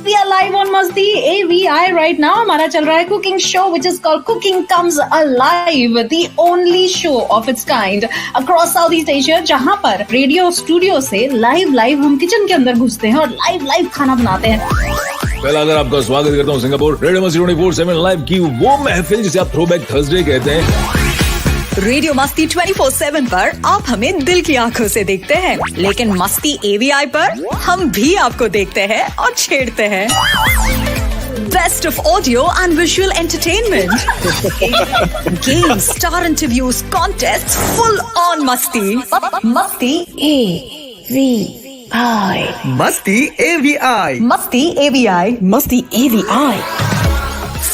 We are live on Masti AVI right now. हमारा चल रहा है cooking show which is called Cooking Comes Alive, the only show of its kind across Southeast Asia, जहाँ पर radio studio से live हम kitchen के अंदर घुसते हैं और लाइव खाना बनाते हैं। पहला अगर आपका स्वागत करता हूँ सिंगापुर रेडियो मस्ती 24/7 लाइव की वो महफिल जिसे आप थ्रोबैक थर्सडे कहते हैं। रेडियो मस्ती 24/7 पर आप हमें दिल की आंखों से देखते हैं, लेकिन मस्ती एवीआई पर हम भी आपको देखते हैं और छेड़ते हैं। Best of audio and visual entertainment, games, star interviews, contests, full on Masti. Masti AVI. Masti AVI. Masti AVI. Masti AVI.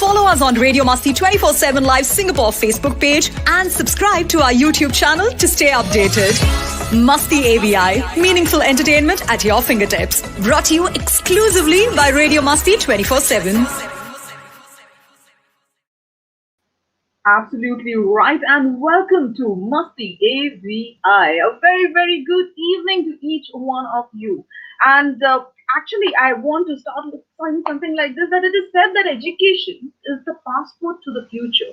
Follow us on Radio Masti 24/7 Live Singapore Facebook page and subscribe to our YouTube channel to stay updated. Masti AVI, meaningful entertainment at your fingertips. Brought to you exclusively by Radio Masti 24/7. Absolutely right, and welcome to Masti AVI. A very good evening to each one of you. And actually, I want to start with saying something like this, that it is said that education is the passport to the future.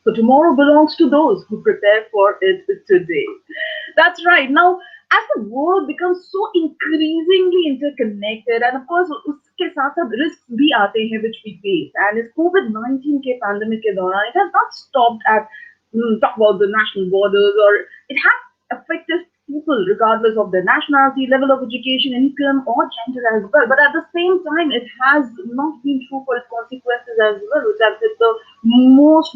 So tomorrow belongs to those who prepare for it today. That's right. Now, as the world becomes so increasingly interconnected, and of course, uske saath saath risks bhi aate hain which we face. And is COVID-19 ke pandemic ke dauran, it has not stopped at talk about the national borders, or it has affected people regardless of their nationality, level of education, income, or gender as well. But at the same time, it has not been true for its consequences as well, which have hit the most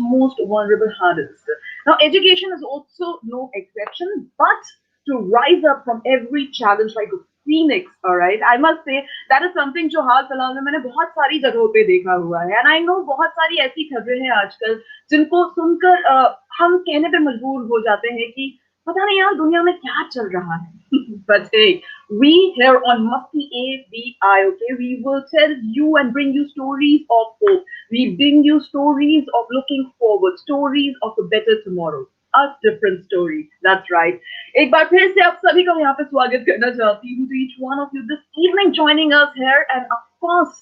vulnerable hardest. Now, education is also no exception, but to rise up from every challenge like a phoenix, all right, I must say that is something जो हाल फिलहाल में मैंने बहुत सारी जगहों पे देखा हुआ है, and I know बहुत सारी ऐसी खबरें हैं आजकल जिनको सुनकर हम कहने पे मजबूर हो जाते हैं कि पता नहीं यार दुनिया में क्या चल रहा है। But hey, we here on Masti AVI, okay, we will tell you and bring you stories of hope. We bring you stories of looking forward, stories of a better tomorrow, a different story. That's right. एक बार फिर से आप सभी को यहाँ पे स्वागत करना चाहती हूँ to each one of you this evening joining us here, and of course,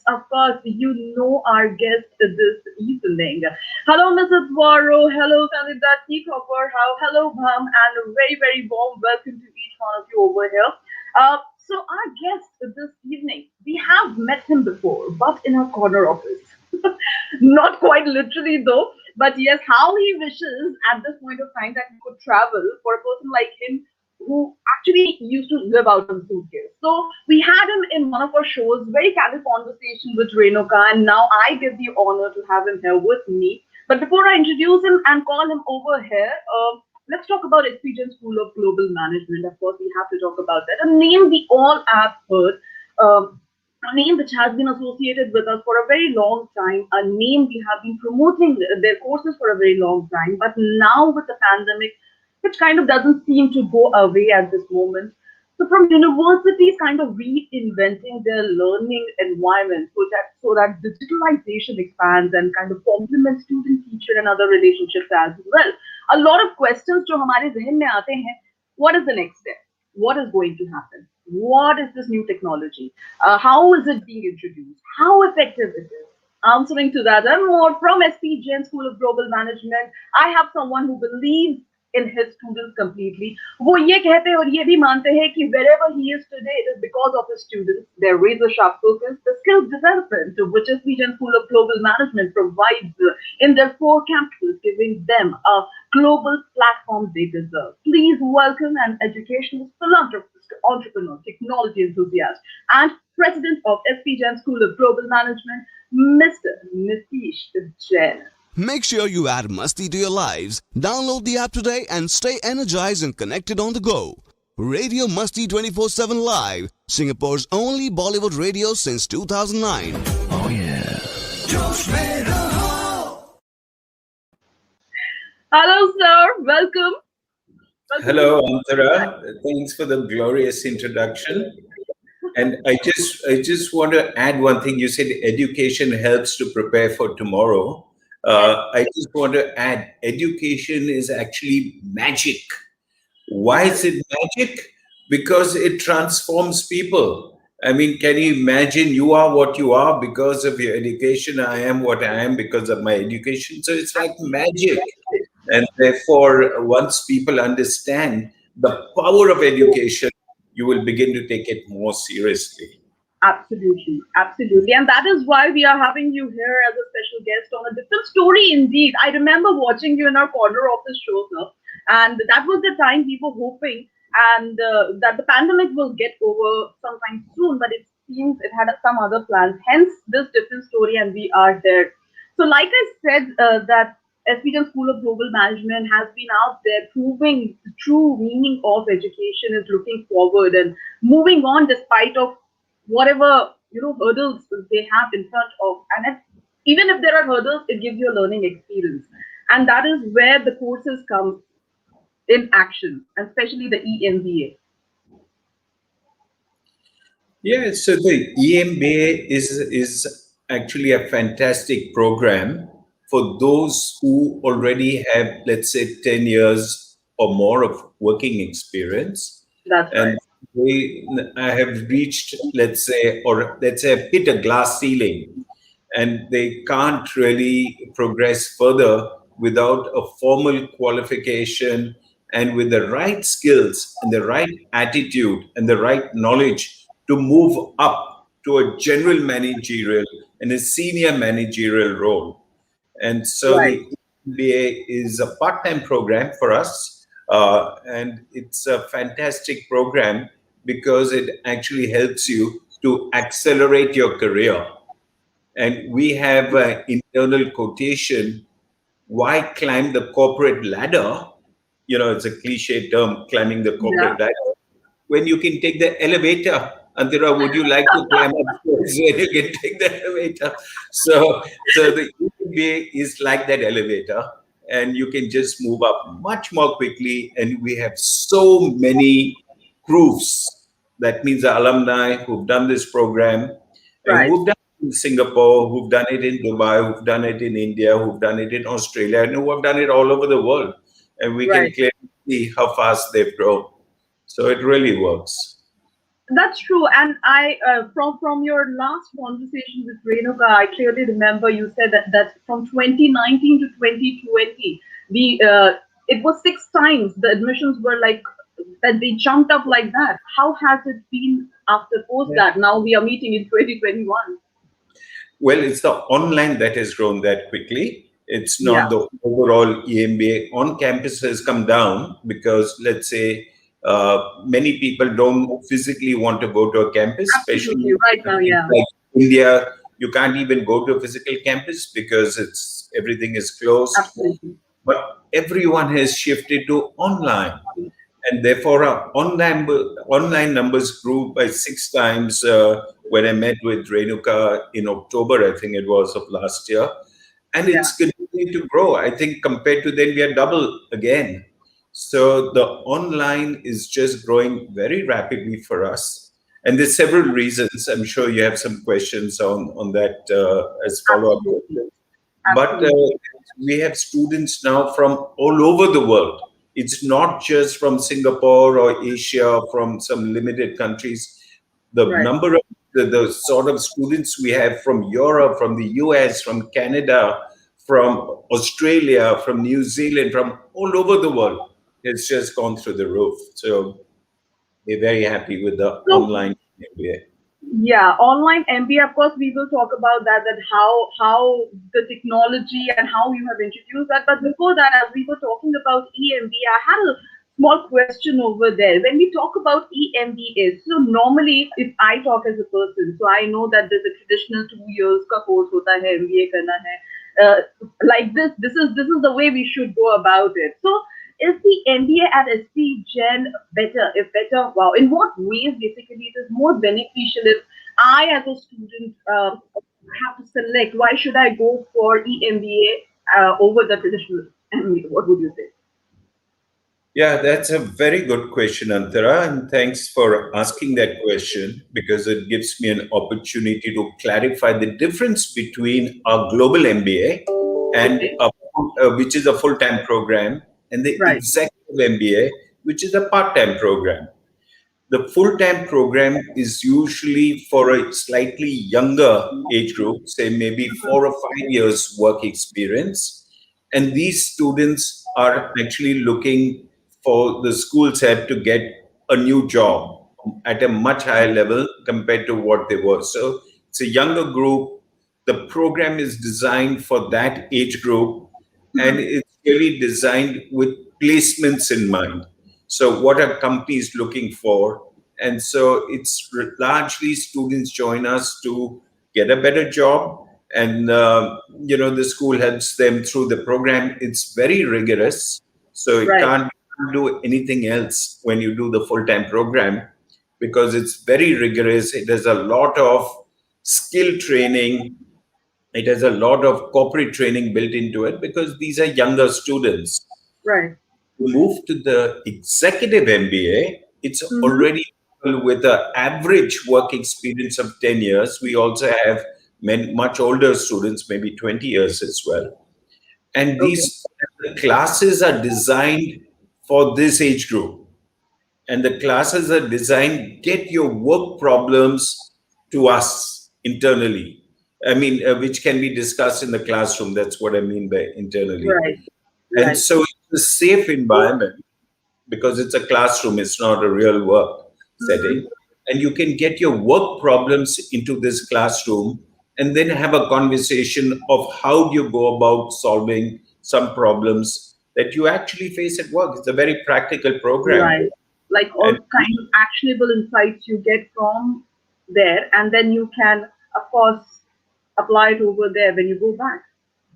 you know our guest this evening. Hello, Mrs. Waro. Hello, Kandidat Copper. Hello, Bham, and a very warm welcome to each one of you over here. So our guest this evening, we have met him before, but in a corner office. Not quite literally though, but yes, how he wishes at this point of time that he could travel for a person like him who actually used to live out of a suitcase. So we had him in one of our shows, very candid conversation with Renuka, and now I get the honor to have him here with me. But before I introduce him and call him over here, let's talk about Jain School of Global Management. Of course, we have to talk about that. A name we all have heard, a name which has been associated with us for a very long time, a name we have been promoting their courses for a very long time, but now with the pandemic, which kind of doesn't seem to go away at this moment. So from universities kind of reinventing their learning environment so that digitalization expands and kind of complements student-teacher and other relationships as well. A lot of questions जो हमारे ज़हन में आते हैं, what is the next step? What is going to happen? What is this new technology? How is it being introduced? How effective it is? Answering to that and more from Jain School of Global Management, I have someone who believes in his students completely. वो ये कहते हैं और ये भी मानते हैं कि wherever he is today, it is because of his students, their razor-sharp focus, the skills development which Jain School of Global Management provides in their 4 campuses, giving them a global platform they deserve. Please welcome an educational philanthropist, entrepreneur, technology enthusiast, and president of Jain School of Global Management, Mr. Nitish Jain. Make sure you add Masti to your lives. Download the app today and stay energized and connected on the go. Radio Masti 24/7 Live, Singapore's only Bollywood radio since 2009. Oh yeah. Hello, sir. Welcome. Hello, Antara. Thanks for the glorious introduction. And I just want to add one thing. You said education helps to prepare for tomorrow. I just want to add, education is actually magic. Why is it magic? Because it transforms people. I mean, can you imagine you are what you are because of your education? I am what I am because of my education. So it's like magic. And therefore, once people understand the power of education, you will begin to take it more seriously. Absolutely, absolutely. And that is why we are having you here as a special guest on a different story indeed. I remember watching you in our corner of the show, sir. And that was the time we were hoping and that the pandemic will get over sometime soon, but it seems it had some other plans. Hence, this different story, and we are there. So, like I said, that SPTM School of Global Management has been out there proving the true meaning of education is looking forward and moving on despite of whatever hurdles they have in front of, and even if there are hurdles, it gives you a learning experience, and that is where the courses come in action, and especially the EMBA. Yeah, so the EMBA is actually a fantastic program for those who already have, let's say, 10 years or more of working experience. That's right. And they have reached, let's say, have hit a glass ceiling, and they can't really progress further without a formal qualification and with the right skills and the right attitude and the right knowledge to move up to a general managerial and a senior managerial role. And so Right. the MBA is a part-time program for us, and it's a fantastic program because it actually helps you to accelerate your career. And we have an internal quotation, why climb the corporate ladder? It's a cliche term, climbing the Yeah. corporate ladder, when you can take the elevator. Antira, would you like to climb upstairs when you can take the elevator? So the EMBA is like that elevator, and you can just move up much more quickly. And we have so many proofs. That means the alumni who've done this program and Right. who've done it in Singapore, who've done it in Dubai, who've done it in India, who've done it in Australia, and who have done it all over the world. And we can Right. clearly see how fast they've grown. So it really works. That's true, and I from your last conversation with Renuka, I clearly remember you said that from 2019 to 2020, the it was 6 times the admissions were like that, they jumped up like that. How has it been after post that? Now we are meeting in 2021. Well, it's the online that has grown that quickly. It's Yeah, not the overall EMBA. On campus has come down because, let's say, many people don't physically want to go to a campus, absolutely. especially Right now, in yeah, like India. You can't even go to a physical campus because everything is closed. absolutely. But everyone has shifted to online, and therefore our online numbers grew by 6 times. When I met with Renuka in October, I think it was, of last year, and Yeah, it's continuing to grow. I think compared to then, we are double again. So the online is just growing very rapidly for us, and there's several reasons. I'm sure you have some questions on that as follow-up absolutely, questions. But absolutely. we have students now from all over the world. It's not just from Singapore or Asia, from some limited countries. The Right. number of the sort of students we have from Europe, from the US, from Canada, from Australia, from New Zealand, from all over the world, has just gone through the roof. So we're very happy with the So online MBA. yeah, online MBA, of course, we will talk about that, that how the technology and how you have introduced that. But before that, as we were talking about EMBA, I had a small question over there. When we talk about EMBA, so normally, if I talk as a person, so I know that there's a traditional 2 years ka course hota hai, MBA karna hai. Like this is the way we should go about it. So is the MBA at SP Gen better? If better, wow. In what ways basically it is more beneficial if I as a student have to select why should I go for EMBA over the traditional MBA? What would you say? Yeah, that's a very good question, Antara, and thanks for asking that question because it gives me an opportunity to clarify the difference between our global MBA and Okay. which is a full-time program, and the Right. executive MBA, which is a part-time program. The full-time program is usually for a slightly younger age group, say maybe 4 or 5 years work experience. And these students are actually looking for the school's help to get a new job at a much higher level compared to what they were. So it's a younger group. The program is designed for that age group, and it's really designed with placements in mind. So, what are companies looking for? And so, it's largely students join us to get a better job, and the school helps them through the program. It's very rigorous, so you Right. can't do anything else when you do the full time program because it's very rigorous. It has a lot of skill training, it has a lot of corporate training built into it because these are younger students. Right. To move to the executive MBA, it's Mm-hmm. already people with an average work experience of 10 years. We also have much older students, maybe 20 years as well. And Okay. these classes are designed for this age group. And the classes are designed get your work problems to us internally. I mean, which can be discussed in the classroom. That's what I mean by internally. Right. And Right. so it's a safe environment because it's a classroom, it's not a real work setting. And you can get your work problems into this classroom and then have a conversation of how do you go about solving some problems that you actually face at work. It's a very practical program. Right. Like And all kind of actionable insights you get from there, and then you can, of course, apply it over there when you go back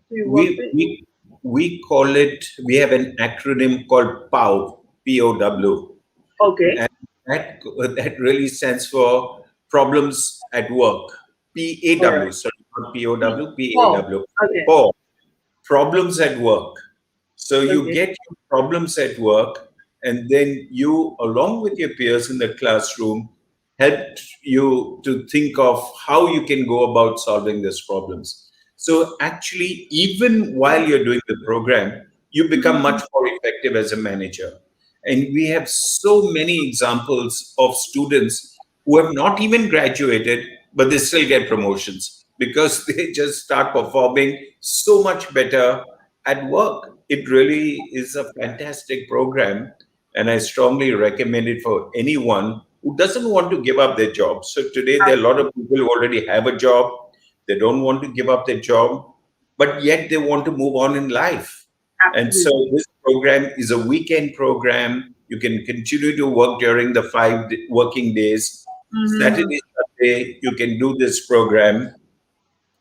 to your we workplace. we we call it, we have an acronym called POW, POW. Okay. And that really stands for problems at work. All PAW, right. sorry, not POW, Oh. PAW. Okay. PAW, problems at work. So you Okay. get your problems at work, and then you, along with your peers in the classroom, help you to think of how you can go about solving these problems. So actually, even while you're doing the program, you become much more effective as a manager. And we have so many examples of students who have not even graduated, but they still get promotions because they just start performing so much better at work. It really is a fantastic program, and I strongly recommend it for anyone who doesn't want to give up their job. So today, there are a lot of people who already have a job, they don't want to give up their job, but yet they want to move on in life. And so Absolutely. this program is a weekend program. You can continue to work during the working days. Mm-hmm. Saturday, Sunday, you can do this program.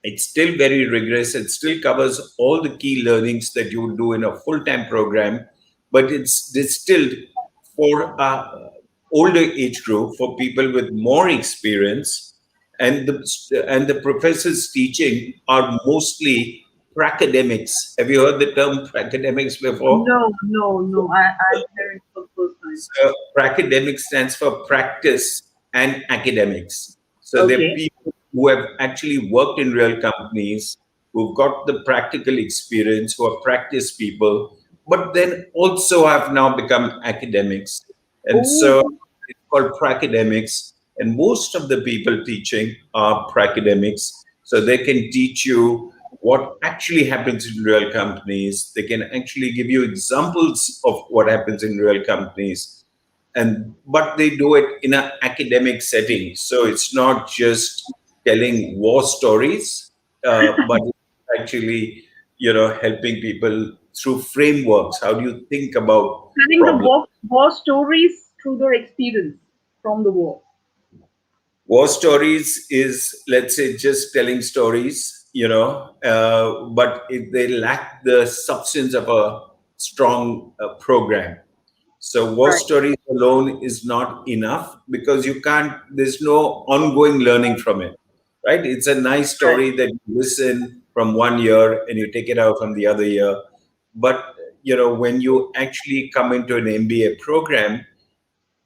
It's still very rigorous. It still covers all the key learnings that you would do in a full-time program, but it's distilled for a older age group, for people with more experience, and the professors teaching are mostly academics. Have you heard the term academics before? No, no, no. I'm hearing for the first time. So academic stands for practice and academics. So they're Okay. people who have actually worked in real companies, who've got the practical experience, who are practice people, but then also have now become academics. And Oh, so it's called academics. And most of the people teaching are academics. So they can teach you what actually happens in real companies. They can actually give you examples of what happens in real companies, and but they do it in an academic setting. So it's not just telling war stories, but it's actually helping people through frameworks. How do you think about telling the problems? war stories through their experience from the war. War stories is, let's say, just telling stories, but they lack the substance of a strong program. So war Right. stories alone is not enough because you can't, there's no ongoing learning from it, right? It's a nice Right. story that you listen from one year and you take it out from the other year. But, when you actually come into an MBA program,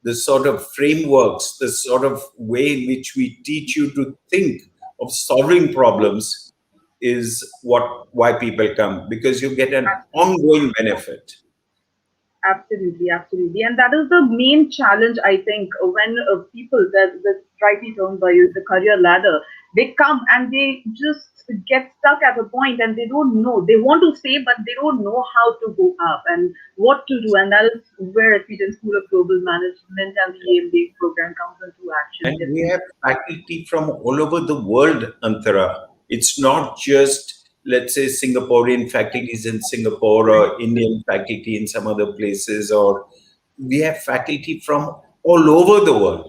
the sort of frameworks, the sort of way in which we teach you to think of solving problems is why people come, because you get an ongoing benefit. Absolutely, absolutely. And that is the main challenge, I think, when people, that's rightly termed by you, the career ladder, they come and they just get stuck at a point and they don't know. They want to stay, but they don't know how to go up and what to do. And that is where Sweden School of Global Management and the EMBA program comes into action. And we have faculty from all over the world, Antara. It's not just, let's say, Singaporean faculties in Singapore or Indian faculty in some other places, or we have faculty from all over the world.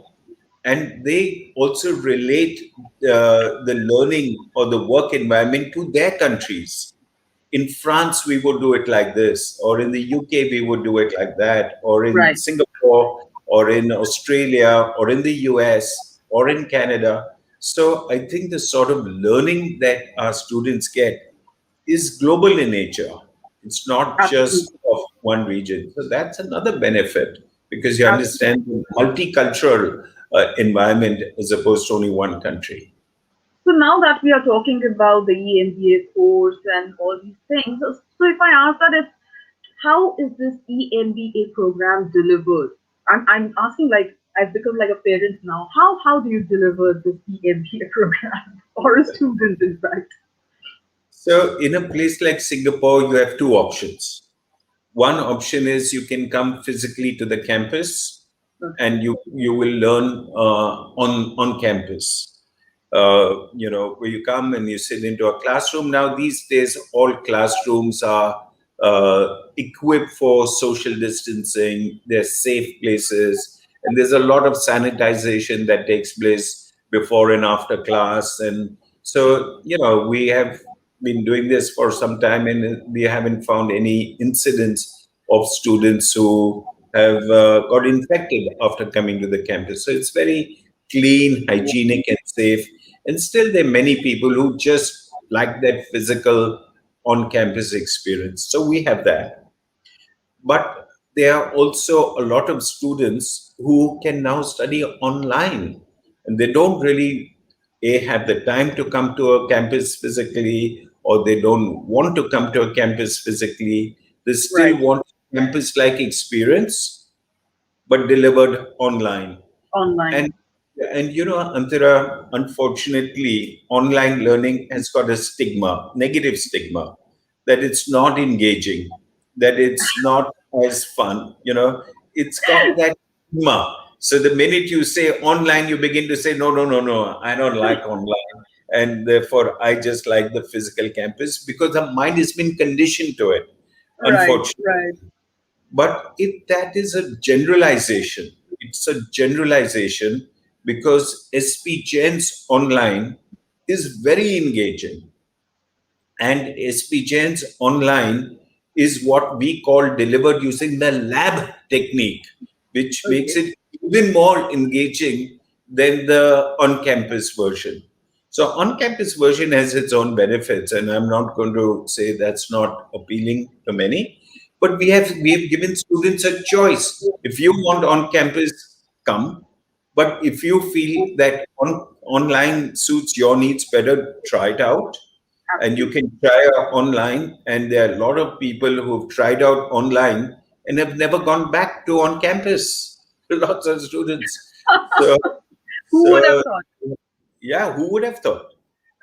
And they also relate the learning or the work environment to their countries. In France, we would do it like this, or in the UK, we would do it like that, or in Right. Singapore, or in Australia, or in the US, or in Canada. So I think the sort of learning that our students get is global in nature. It's not just Absolutely. of one region. So that's another benefit because you Absolutely. understand the multicultural environment as opposed to only one country. So now that we are talking about the EMBA course and all these things, so if I ask that, if how is this EMBA program delivered? I'm asking, like, I've become like a parent now. How do you deliver this EMBA program or a student, in fact? So in a place like Singapore, you have two options. One option is you can come physically to the campus and you will learn on campus. Where you come and you sit into a classroom. Now these days, all classrooms are equipped for social distancing. They're safe places, and there's a lot of sanitization that takes place before and after class. And so, we have been doing this for some time, and we haven't found any incidents of students who have got infected after coming to the campus. So it's very clean, hygienic, and safe. And still, there are many people who just like that physical on campus experience. So we have that. But there are also a lot of students who can now study online, and they don't really have the time to come to a campus physically, or they don't want to come to a campus physically. They still Right. want campus like experience, but delivered online. Online. And Antara, unfortunately, online learning has got a stigma, negative stigma, that it's not engaging, that it's not as fun. It's got that stigma. So the minute you say online, you begin to say, no, no, no, no, I don't like online. And therefore, I just like the physical campus because the mind has been conditioned to it, Right. unfortunately. Right. But if that is a generalization, it's a generalization because SP Jain's online is very engaging. And SP Jain's online is what we call delivered using the lab technique, which makes Okay. it even more engaging than the on campus version. So, on campus version has its own benefits, and I'm not going to say that's not appealing to many. But we have given students a choice. If you want on campus, come. But if you feel that online suits your needs better, try it out. And you Absolutely. can try out online. And there are a lot of people who've tried out online and have never gone back to on campus. Lots of students. So, Who would have so thought? yeah, who would have thought?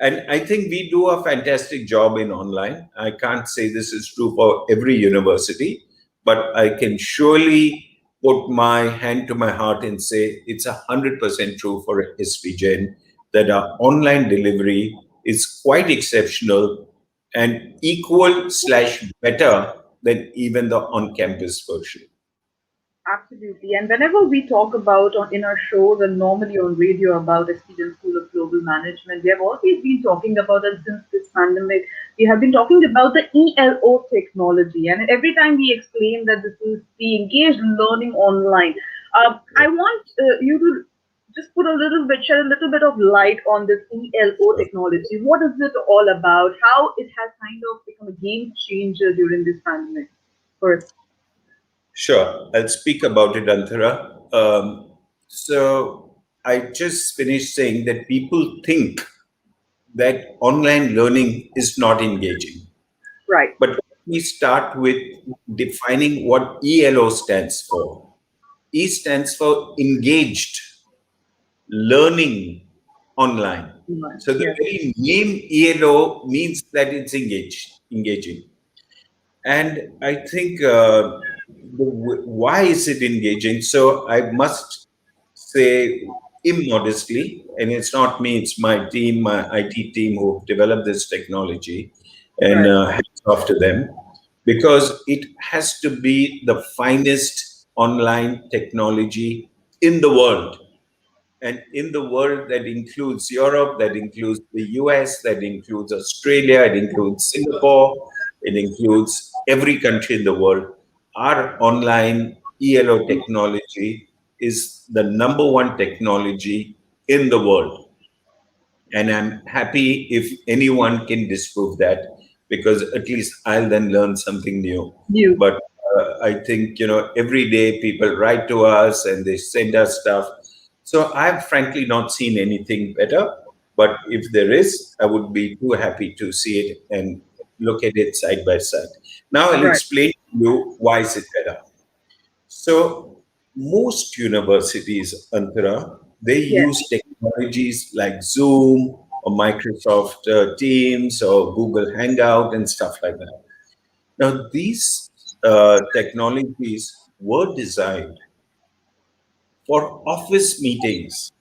And I think we do a fantastic job in online. I can't say this is true for every university, but I can surely put my hand to my heart and say it's 100% true for SP Gen that our online delivery is quite exceptional and equal slash better than even the on-campus version. Absolutely. And whenever we talk about in our shows and normally on radio about the Sweden School of Global Management, we have always been talking about it since this pandemic. We have been talking about the ELO technology. And every time we explain that this is the engaged learning online, I want you to just put a little bit, shed a little bit of light on this ELO technology. What is it all about? How it has kind of become a game changer during this pandemic for us? Sure, I'll speak about it, Anthara. So I just finished saying that people think that online learning is not engaging. Right. But me start with defining what ELO stands for. E stands for engaged learning online. So the Yes. very name ELO means that it's engaging. And I think why is it engaging? So I must say immodestly, and it's not me, it's my team, my IT team who developed this technology, and Right. hats off to them, because it has to be the finest online technology in the world. And in the world, that includes Europe, that includes the US, that includes Australia, it includes Singapore, it includes every country in the world. Our online ELO technology is the number one technology in the world. And I'm happy if anyone can disprove that, because at least I'll then learn something new. You. But I think, every day people write to us and they send us stuff. So I've frankly not seen anything better. But if there is, I would be too happy to see it and look at it side by side. Now I'll Right. explain to you why is it better. So most universities, Antara, they Yes. use technologies like Zoom or Microsoft Teams or Google Hangout and stuff like that. Now, these technologies were designed for office meetings.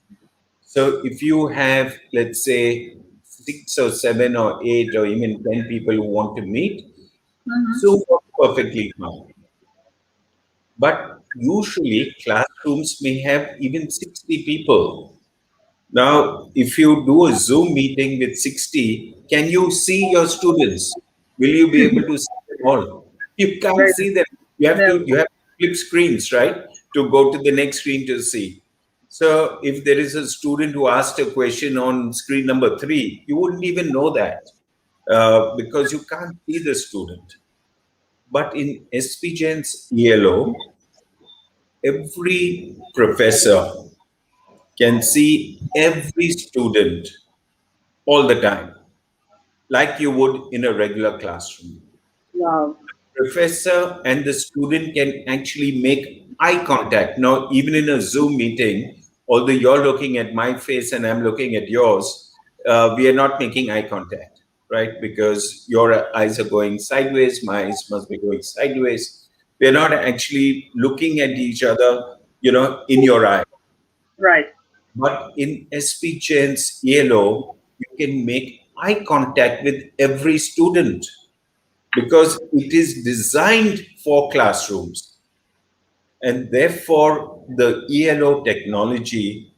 So if you have, let's say, 6 or 7 or 8 or even 10 people who want to meet, Zoom works perfectly fine. But usually classrooms may have even 60 people. Now, if you do a Zoom meeting with 60, can you see your students? Will you be able to see them all? You can't Right. see them. You have No. to flip screens, right? To go to the next screen to see. So if there is a student who asked a question on screen number 3, you wouldn't even know that because you can't see the student. But in SPGen's ELO, every professor can see every student all the time, like you would in a regular classroom. Wow. Professor and the student can actually make eye contact. Now, even in a Zoom meeting, although you're looking at my face and I'm looking at yours, we are not making eye contact, right? Because your eyes are going sideways, my eyes must be going sideways. We're not actually looking at each other, in your eye. Right. But in SP Chain's ELO, you can make eye contact with every student because it is designed for classrooms. And therefore, the ELO technology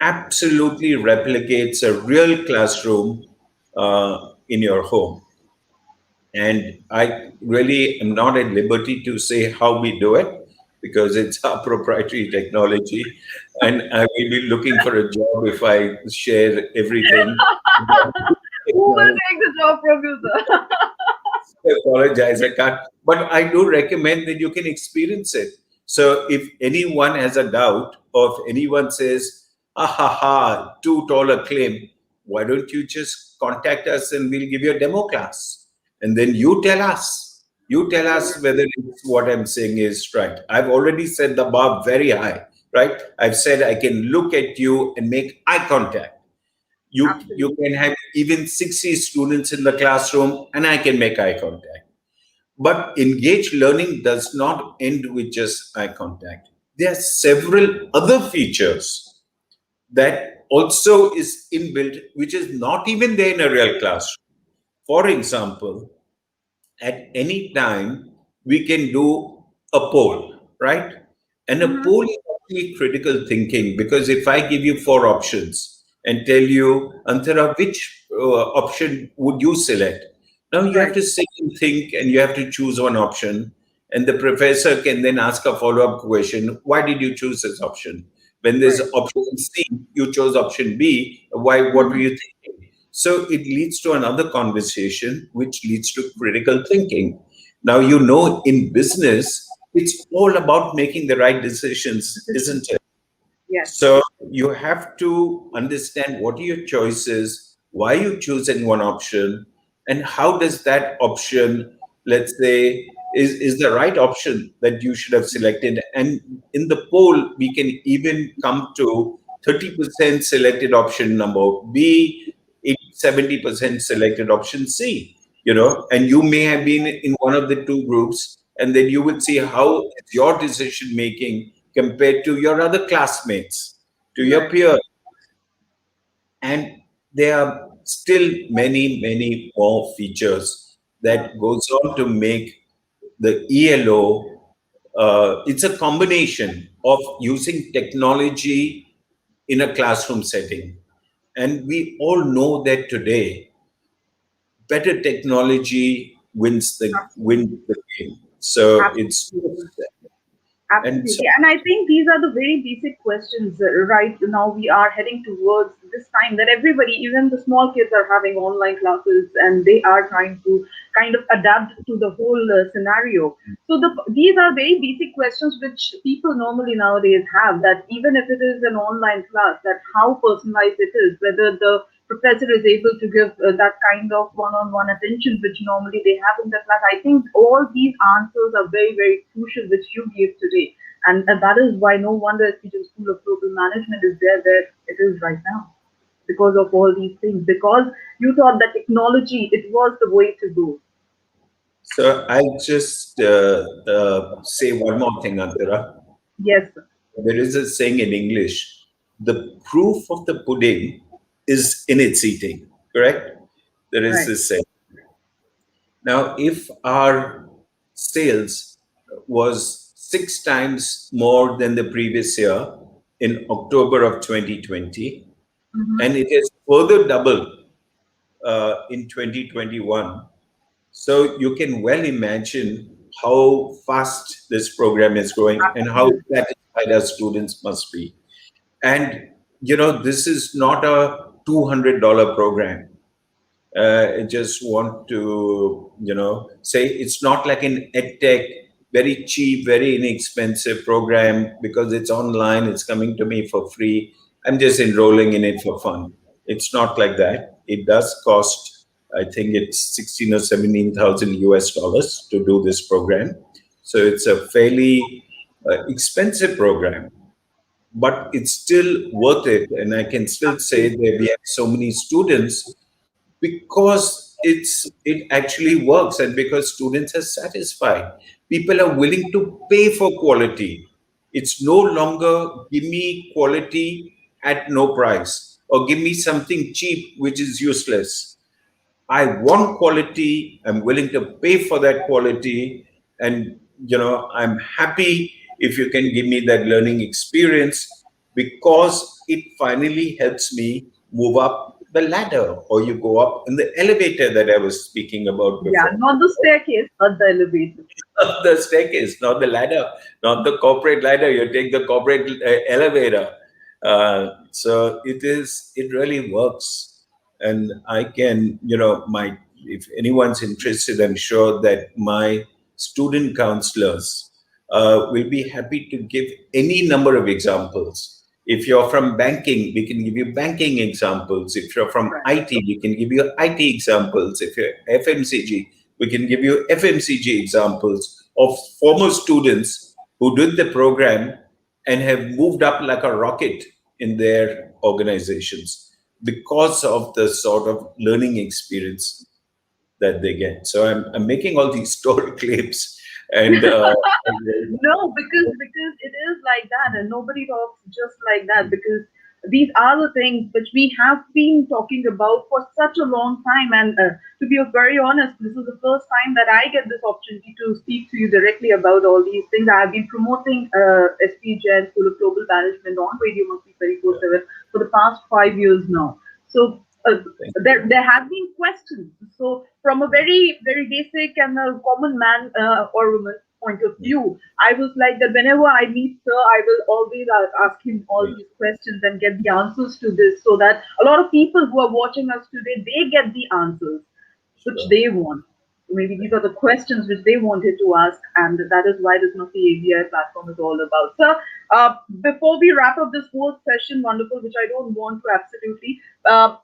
absolutely replicates a real classroom in your home. And I really am not at liberty to say how we do it because it's our proprietary technology. And I will be looking for a job if I share everything. Who will take the job from you, sir? I apologize, I can't. But I do recommend that you can experience it. So if anyone has a doubt, or if anyone says, ah ha ha, too tall a claim, why don't you just contact us and we'll give you a demo class? And then you tell us. You tell us whether it's what I'm saying is right. I've already set the bar very high, right? I've said I can look at you and make eye contact. You can have even 60 students in the classroom and I can make eye contact. But engaged learning does not end with just eye contact. There are several other features that also is inbuilt, which is not even there in a real classroom. For example, at any time, we can do a poll, right? And a poll is actually critical thinking because if I give you 4 options and tell you, Antara, which option would you select? Now you have Right. to sit and think and you have to choose one option. And the professor can then ask a follow up question. Why did you choose this option? When there's Right. option C, you chose option B. Why? What were you thinking? So it leads to another conversation, which leads to critical thinking. Now, in business, it's all about making the right decisions, isn't it? Yes. So you have to understand what are your choices, why you choosing one option, and how does that option let's say, is the right option that you should have selected. And in the poll, we can even come to 30% selected option number B, 70% selected option C, and you may have been in one of the two groups, and then you would see how is your decision making compared to your other classmates, to your peers. And there are still many, many more features that goes on to make the ELO. It's a combination of using technology in a classroom setting. And we all know that today, better technology wins the game. So it's Absolutely. and so Absolutely. And I think these are the very basic questions. Right now, we are heading towards this time that everybody, even the small kids, are having online classes and they are trying to kind of adapt to the whole scenario. So, these are very basic questions which people normally nowadays have, that even if it is an online class, that how personalized it is, whether the professor is able to give that kind of one-on-one attention which normally they have in the class. I think all these answers are very, very crucial, which you gave today. And that is why no wonder SPJ School of Global Management is there where it is right now, because of all these things. Because you thought that technology, it was the way to go. so I'll just say one more thing, Antara. Yes, sir. There is a saying in English, the proof of the pudding is in its eating, correct? There is Right. this saying. Now, if our sales was 6 times more than the previous year in October of 2020, Mm-hmm. and it has further doubled in 2021, so you can well imagine how fast this program is growing and how Absolutely. satisfied our students must be. And this is not a $200 program. I just want to, say it's not like an edtech, very cheap, very inexpensive program because it's online, it's coming to me for free. I'm just enrolling in it for fun. It's not like that. It does cost, I think it's 16 or 17,000 US dollars to do this program. So it's a fairly expensive program, but it's still worth it. And I can still say that we have so many students because it actually works and because students are satisfied. People are willing to pay for quality. It's no longer give me quality at no price or give me something cheap which is useless. I want quality. I'm willing to pay for that quality. And, I'm happy if you can give me that learning experience because it finally helps me move up the ladder or you go up in the elevator that I was speaking about Yeah, before. not the staircase, but the elevator. Not the staircase, not the ladder, not the corporate ladder. You take the corporate elevator. So it really works. And I can, if anyone's interested, I'm sure that my student counselors will be happy to give any number of examples. If you're from banking, we can give you banking examples. If you're from Right. IT, we can give you IT examples. If you're FMCG, we can give you FMCG examples of former students who did the program and have moved up like a rocket in their organizations because of the sort of learning experience that they get. So I'm making all these story clips and No, because it is like that, and nobody talks just like that. Because these are the things which we have been talking about for such a long time. And to be very honest, this is the first time that I get this opportunity to speak to you directly about all these things. I have been promoting SP Jain School of Global Management on Radio Masti 24/7 for the past 5 years now. So there have been questions. So from a very very basic and a common man or woman point of view, I was like that whenever I meet sir, I will always ask him all these questions and get the answers to this, so that a lot of people who are watching us today, they get the answers which they want. Maybe these are the questions which they wanted to ask, and that is why this Masti AVI platform is all about. So, before we wrap up this whole session, wonderful, which I don't want to absolutely,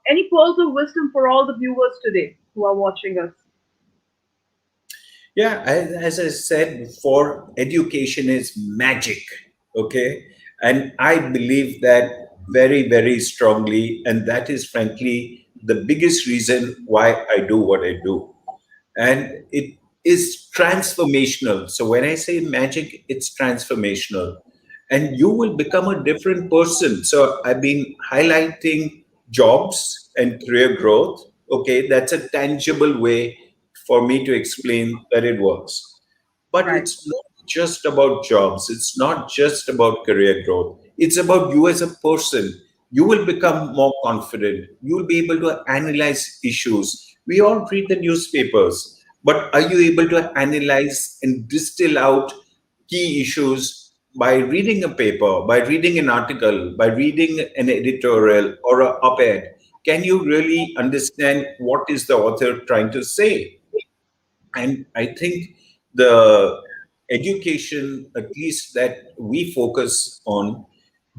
any pearls of wisdom for all the viewers today who are watching us? Yeah, as I said before, education is magic. Okay. And I believe that very, very strongly. And that is frankly the biggest reason why I do what I do. And it is transformational. So when I say magic, it's transformational. And you will become a different person. So I've been highlighting jobs and career growth. Okay. That's a tangible way for me to explain that it works. But Right. it's not just about jobs, it's not just about career growth. It's about you as a person. You will become more confident. You will be able to analyze issues. We all read the newspapers, but are you able to analyze and distill out key issues by reading a paper, by reading an article, by reading an editorial or an op ed? Can you really understand what is the author trying to say? And I think the education, at least that we focus on,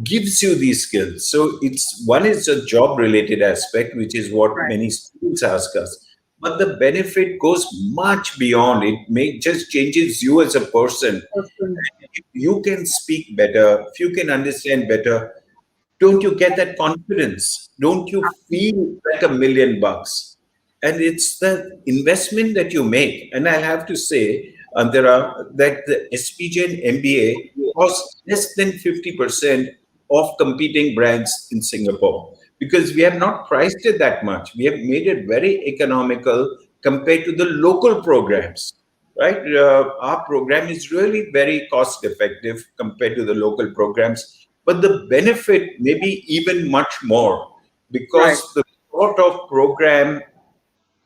gives you these skills. So it's one is a job related aspect, which is what Right. many students ask us. But the benefit goes much beyond it. May just changes you as a person. Awesome. If you can speak better, if you can understand better, don't you get that confidence? Don't you feel like $1 million? And it's the investment that you make. And I have to say, that the SPJ and MBA cost less than 50% of competing brands in Singapore because we have not priced it that much. We have made it very economical compared to the local programs, right? Our program is really very cost effective compared to the local programs, but the benefit may be even much more Right. because the sort of program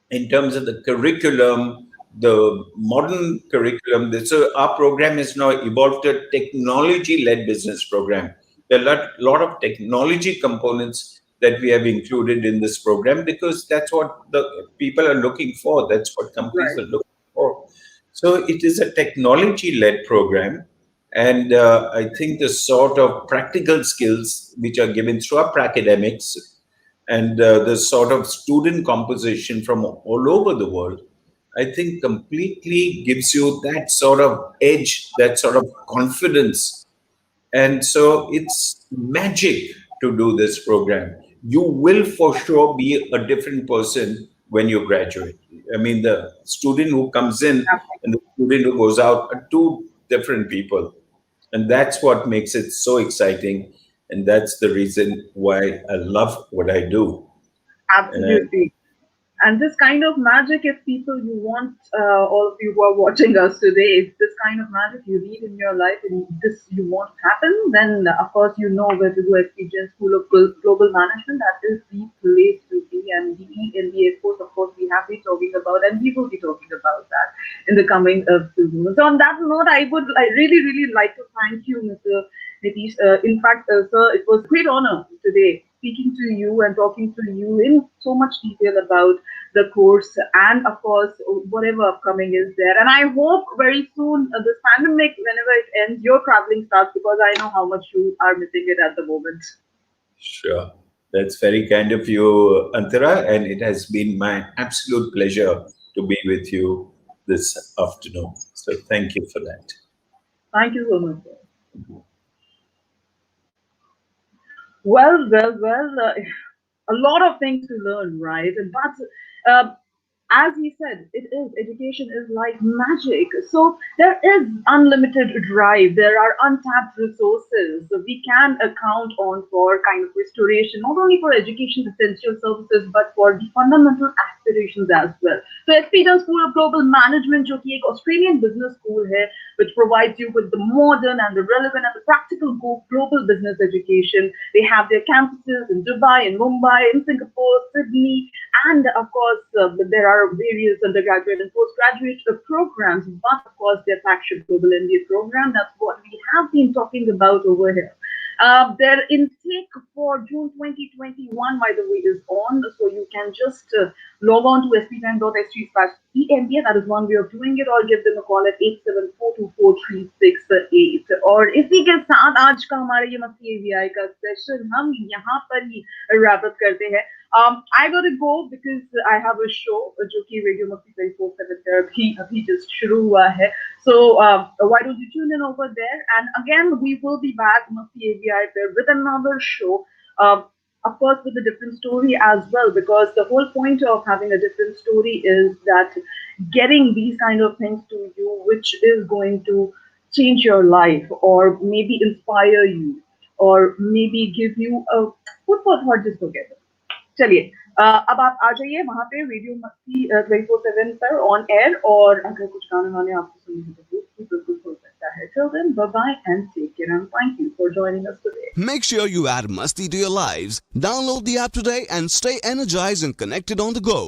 in terms of the curriculum, the modern curriculum. So our program is now evolved to a technology-led business program. There are lot of technology components that we have included in this program because that's what the people are looking for. That's what companies Right. are looking for. So it is a technology-led program. And I think the sort of practical skills which are given through our academics and the sort of student composition from all over the world, I think completely gives you that sort of edge, that sort of confidence. And so it's magic to do this program. You will for sure be a different person when you graduate. I mean, the student who comes in and the student who goes out are two different people. And that's what makes it so exciting. And that's the reason why I love what I do. And Absolutely. And this kind of magic, if people you want, all of you who are watching us today, if this kind of magic you need in your life and this you want to happen, then of course you know where to go at PGN School of Global Management. That is the place to be. And the EMBA course, of course, we have been talking about and we will be talking about that in the coming few months. So on that note, I really, really like to thank you, Mr. Nitish. In fact, sir, it was a great honor today speaking to you and talking to you in so much detail about the course and of course whatever upcoming is there. And I hope very soon this pandemic, whenever it ends, your traveling starts because I know how much you are missing it at the moment. sure. That's very kind of you, Antara, and it has been my absolute pleasure to be with you this afternoon. So thank you for that. Thank you so much, sir. Well, a lot of things to learn, right? But as he said, it is education is like magic. So there is unlimited drive. There are untapped resources. We can account on for kind of restoration, not only for education essential services, but for the fundamental aspirations as well. So SPJ School of Global Management, जो कि एक Australian business school है, which provides you with the modern and the relevant and the practical global business education. They have their campuses in Dubai, in Mumbai, in Singapore, Sydney, and of course, there are various undergraduate and postgraduate programs. But of course, their flagship Global MBA program, that's what we have been talking about over here. Their intake for June 2021, by the way, is on. So you can just log on to sptime.sg/EMBA. That is one way of doing it, or give them a call at 874243688. और इसी के साथ आज का हमारा ये मस्ती AVI का सेशन हम यहाँ पर ही रैप अप करते हैं. I gotta go because I have a show जो कि रेडियो मस्ती 24/7 पर अभी just शुरू हुआ है. So why don't you tune in over there? And again we will be back Masti AVI with another show. Of course, with a different story as well, because the whole point of having a different story is that getting these kind of things to you, which is going to change your life, or maybe inspire you, or maybe give you a food for thought just together. चलिए अब आप आ जाइए वहाँ पे radio मस्ती 24/7 पर on air, और अगर कुछ गाने वाने आपको सुनने को बिल्कुल हो सकता है. Till then, bye bye and take care, and thank you for joining us today. Make sure you add Masti to your lives. Download the app today and stay energized and connected on the go.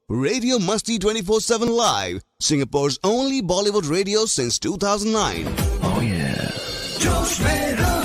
Radio Masti 24/7 Live, Singapore's only Bollywood radio since 2009. Oh yeah. जोश में